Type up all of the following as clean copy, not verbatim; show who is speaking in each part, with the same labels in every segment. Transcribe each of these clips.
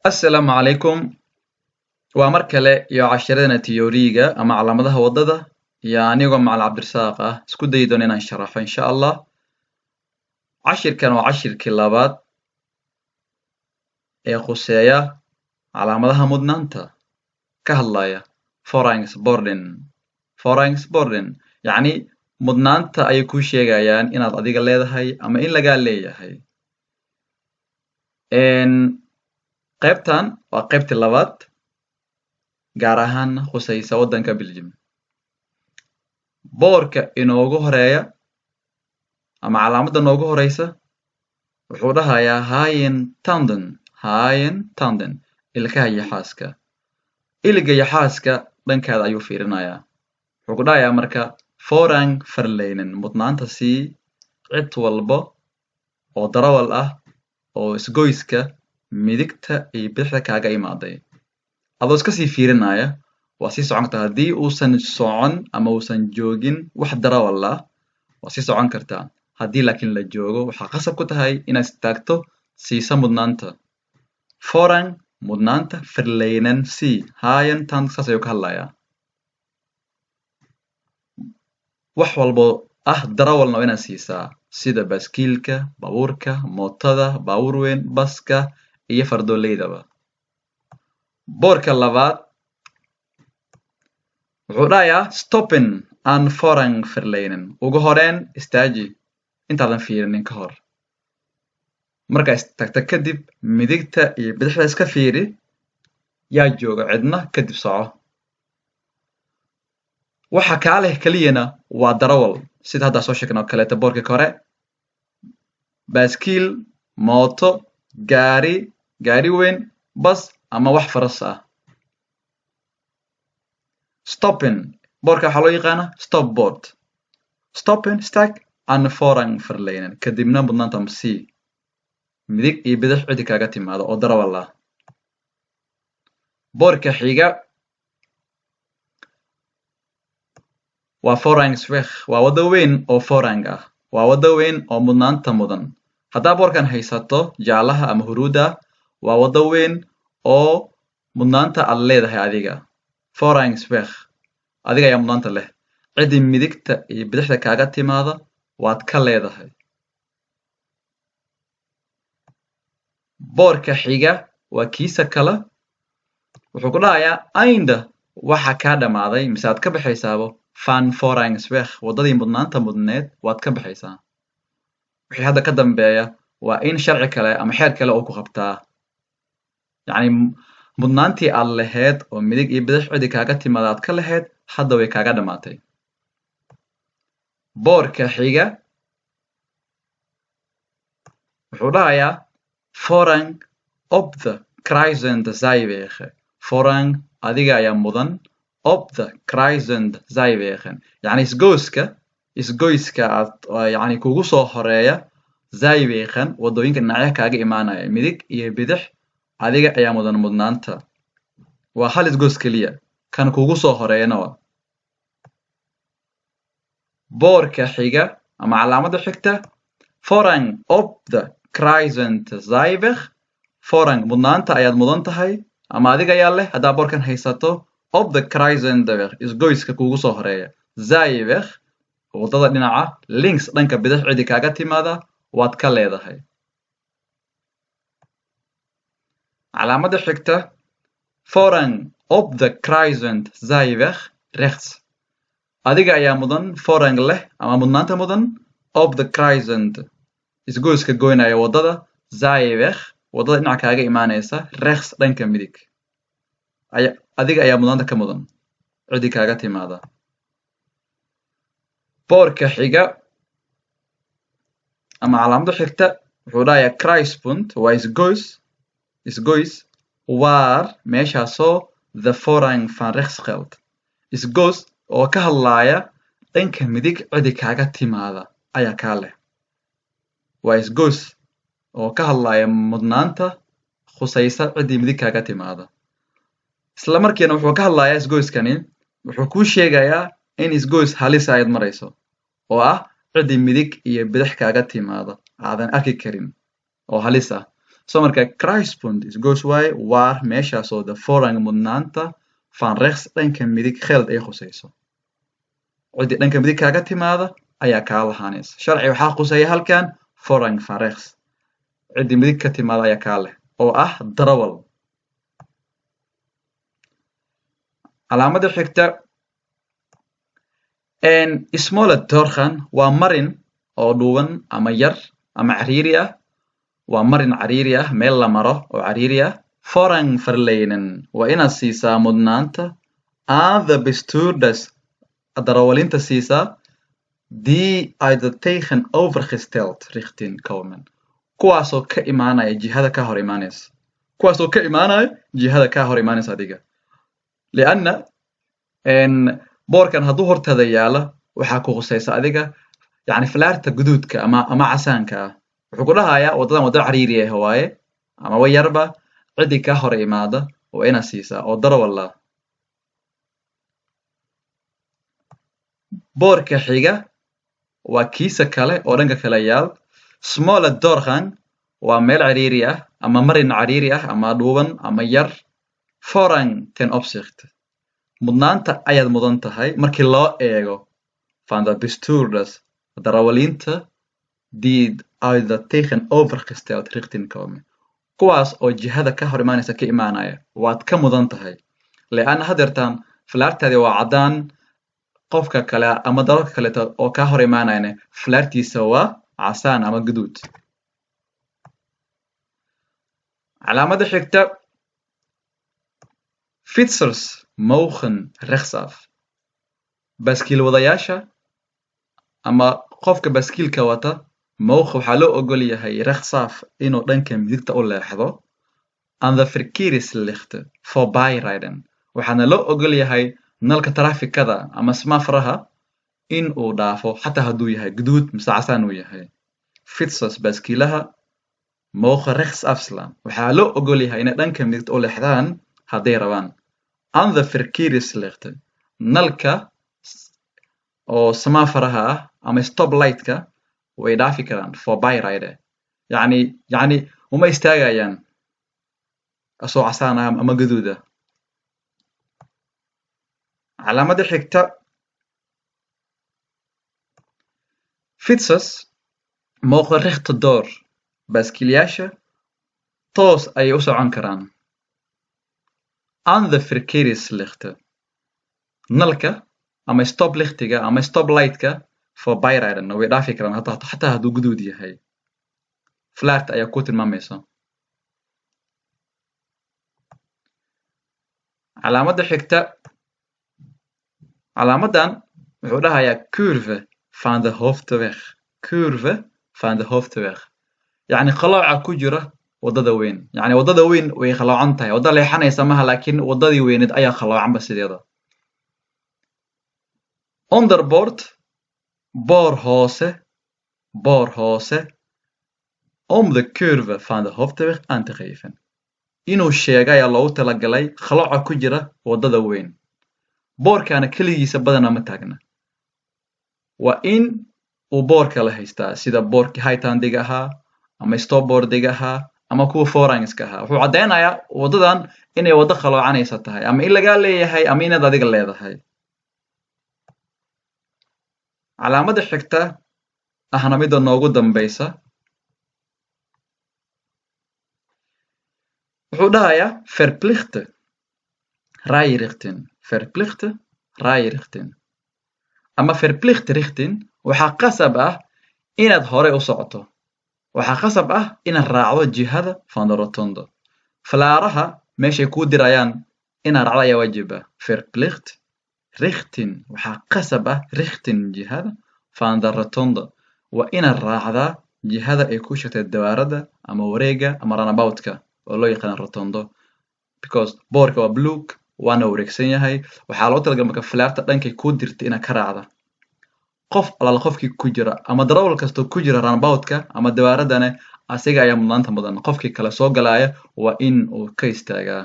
Speaker 1: Assalaamu calaykum. Waa mar kale iyo casharadena tiyoriga ama calaamadaha waddada iyo anigoo macalin Cabdirasaaq ah isku dayi doona inaan sharaxo insha Allah. Cashirkan waa cashirkii labaad ee khuseeya calaamadaha mudnaanta ka hadlaya Foreignsborden yacni mudnaanta ayay kuu sheegayaan inaad adiga leedahay ama in lagaa leeyahay. qaybtan waa qaybtii labaad gaar ahaan khusaysa waddanka Belgium. boorka inoogu horeeya ama calaamadda noogu horeysa wuxuu dhahayaa hayen tanden ilkaha iyo xaaska. iliga iyo xaaska dhankaada ayuu fiirinayaa. wuxuu ku dhahayaa marka forang verlenen mudnaanta sii cid walba oo darawal ah oo isgoyska midigta iyo bidixda kaaga imaaday. adoo iska sii fiirinaya waa sii socon kartaa haddii uusan socon ama uusan joogin wax darawal ah waa sii socon kartaa. haddii laakiin la joogo waxaa qasab ku tahay inaad istaagto siisa mudnaanta. forang mudnaanta verlenen sii hayen tand saas ayuu ka hadlayaa. wax walbo ah darawalna waa inaad siisaa sida baaskiilka, baabuurka, mootada, baabuur weyn, baska iyo fardoolaydaba. boorka labaad wuxuu dhahayaa stoppen aan forang verlenen ugu horeen istaaji intaadan fiirinin ka hor. markaa istaagta kadib midigta iyo bidixda iska fiiri yaa jooga cidna kadib soco. waxa kaa leh keliyana waa darawal sida hadda soo sheegnay oo kaleeta boorka kore. baaskiil, mooto, gaari weyn, bas ama wax faras ah. stoppen boorka waxaa loo yaqaana stopboard. stoppen istaag aan forang verlenen kadibna mudnaanta sii midig iyo bidix cidi kaaga timaado oo darawal ah. boorka xiga waa forangsweg waa waddo weyn oo forang ah. waa waddo weyn oo mudnaanta mudan. haddaa boorkan haysato jaalaha ama huruuda waa waddo weyn oo mudnaanta aad leedahay adiga. forangsweg adiga ayaa mudnaanta leh. cidii midigta iyo bidixda kaaga timaada waad ka leedahay. boorka xiga waa kiisa kale wuxuu ku dhahayaa ainda waxa kaa dhammaaday mise aad ka baxaysaabo van forangsweg waddadii mudnaanta mudneed waad ka baxaysaa. wixii hadda ka dambeeya waa in sharci kale ama xeer kale oo ku qabtaa. yacni mudnaantii aad lahayd oo midig iyo bidix cidi kaaga timaada aad ka lahayd hadda way kaaga dhammaatay. boorka xiga wuxuu dhahayaa forang op the kruisend zijwegen forang adiga ayaa mudan op the kruisend zijwegen yacni isgoyska aad yacni kugu soo horeeya zijwegen waddooyinka dhinacyaha kaaga imaanaya midig iyo bidix adiga ayaa mudan mudnaanta. waa hal isgoys keliya kan kugu soo horeeyana waa. boorka xiga ama calaamadda xigta forang op the kruisend zijweg forang mudnaanta ayaad mudan tahay ama adiga ayaa leh haddaa boorkan haysato op the kruisendweg isgoyska kugu soo horeeya zijweg waddada dhinaca links dhanka bidix cidi kaaga timaada waad ka leedahay. calaamadda xigta forang op the kruisend zijweg rechts adiga ayaa mudan forang leh ama mudnaanta mudan op the kruisend isgoyska goynaya waddada zijweg waddada dhinaca kaaga imaanaysa rechts dhanka midig adiga ayaa mudnaanta ka mudan cidi kaaga timaada. boorka xiga ama calaamadda xigta wuxuu dhahayaa kruispunt waa isgoys waar meeshaasoo the forang van rechts geldt isgoys oo ka hadlaaya dhanka midig cidi kaaga timaada ayaa kaa leh. waa isgoys oo ka hadlaaya mudnaanta khusaysa cidii midig kaaga timaada. isla markiina wuxuu ka hadlayaa isgoyskani wuxuu kuu sheegayaa in isgoys halis aad marayso oo ah cidii midig iyo bidix kaaga timaada aadan arki karin oo halis ah. so marka kruispunt is goes waaye waar meeshaasoo de voorrang mudnaanta van rechts dhanka midig geld ay khusayso ciddii dhanka midig kaaga timaada ayaa kaa lahaanaysa sharci waxaa khuseeya halkan voorrang van rechts ciddii midig ka timaada ayaa kaa leh oo ah darawal calaamada xigta smaller doorkan waa marin oo dhuuban ama yar ama cariiri ah waa marin cariiri ah meel la maro oo cariiri ah voorrang verlenen waa inaad siisaa mudnaanta aan the bestuurders darawalinta siisaa die uit de tegenovergesteld richting komen kuwaasoo ka imaanaya jihada ka hor imaanaysa kuwaasoo ka imaanaya jihada ka hor imaanaysa adiga lianna boorkan hadduu hortaada yaala waxaa ku khusaysa adiga yacni falaarta guduudka ama casaanka ah wuxuu ku dhahayaa waddadan waddo cariiri ah waaye ama wa yarba ciddii kaa hor imaada waa inaad siisaa oo darawal ah boorka xiga waa kiisa kale oo dhanka kale yaal smaller doorkan waa meel cariiri ah ama marin cariiri ah ama dhuuban ama yar voorrang ten opzichte mudnaanta ayaad mudan tahay markii loo eego van de bestuurders darawalinta die uit de tegenovergesteld richting komen kuwaas oo jihada ka hor imaanaysa ka imaanaya waad ka mudan tahay leanna hadeertaan falaartaadi waa caddaan qofka kale ama dalalka kaleeto oo kaa hor imaanayana falaartiisa waa casaan ama guduud calaamada xigta fietsers mogen rechtsaf baaskiil wadayaasha ama qofka baaskiilka wata mogen waxaa loo ogol yahay rechtsaf inuu dhanka midigta u leexdo aan the verkeerslichte voorbijrijden waxaana loo ogol yahay nalka taraafikada ama smafraha in uu dhaafo xataa hadduu yahay guduud mise casaan uu yahay fietsers baaskiilaha mogen rechtsaf slaan waxaa loo ogol yahay inay dhanka midigta u leexdaan hadday rabaan aan the verkeerslichte nalka oo samafaraha ah ama stoplightka way dhaafi karaan voorbijrijden yacni uma istaagayaan asoo casaan ah ama guduud ah calaamada xigta fietsers mogen rechtdoor baaskiilayaasha toos ayay u socon karaan aan the verkeerslichte nalka ama stoplichtiga ama stoplightka voorbijrijden way dhaafi karaan xataa hadduu guduud yahay flaart ayaa ku tilmaamaysa calaamada xigta calaamadan wuxuu dhahayaa curve van de hoofdweg curve van de hoofdweg yacni qalooca ku jira waddada weyn yacni waddada weyn way qaloocan tahay wadda leexanaysa maha laakiin waddadii weyneed ayaa qaloocanba sideeda onderboord boor hoose om de curve van de hoofdweg aan te geven inuu sheega ayaa loogu talagalay qalooca ku jira waddada weyn boorkaana keligiisa badana ma taagna waa in uu boorka la haystaa sida boorkii hightandiga ahaa ama stopboardiga ahaa ama kuwa voorrangska ahaa wuxuu caddaynayaa waddadan inay waddo qaloocanaysa tahay ama in lagaa leeyahay ama inaad adiga leedahay calaamada xigta ahna midda noogu dambaysa wuxuu dhahayaa verplichte rijrichting ama verplicht richting waxaa qasab ah inaad hore u socoto waxaa qasab ah inaad raacdo jihada van de rotonde falaaraha meeshay kuu dirayaan inaad raacdo ayaa waajib ah verplicht richting waxaa qasab ah richting jihada van de rotonde waa inaad raacdaa jihada ay ku sheegtay dawaaradda ama wareega ama runaboutka oo loo yaqaan rotondo because boorka waa buluug waana wareegsan yahay waxaa loo talagalay marka falaarta dhankay kuu dirtay inaad ka raacda qof alaala qofkii ku jira ama darawal kastoo ku jira runaboutka ama dawaaradane asiga ayaa mudnaanta mudan qofkii kale soo galaya waa in uu ka istaagaa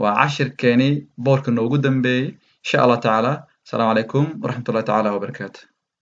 Speaker 1: waa cashirkeeni boorka noogu dambeeyey insha allah tacaala asalaamu calaykum waraxmatullahi tacaala wabarakaatu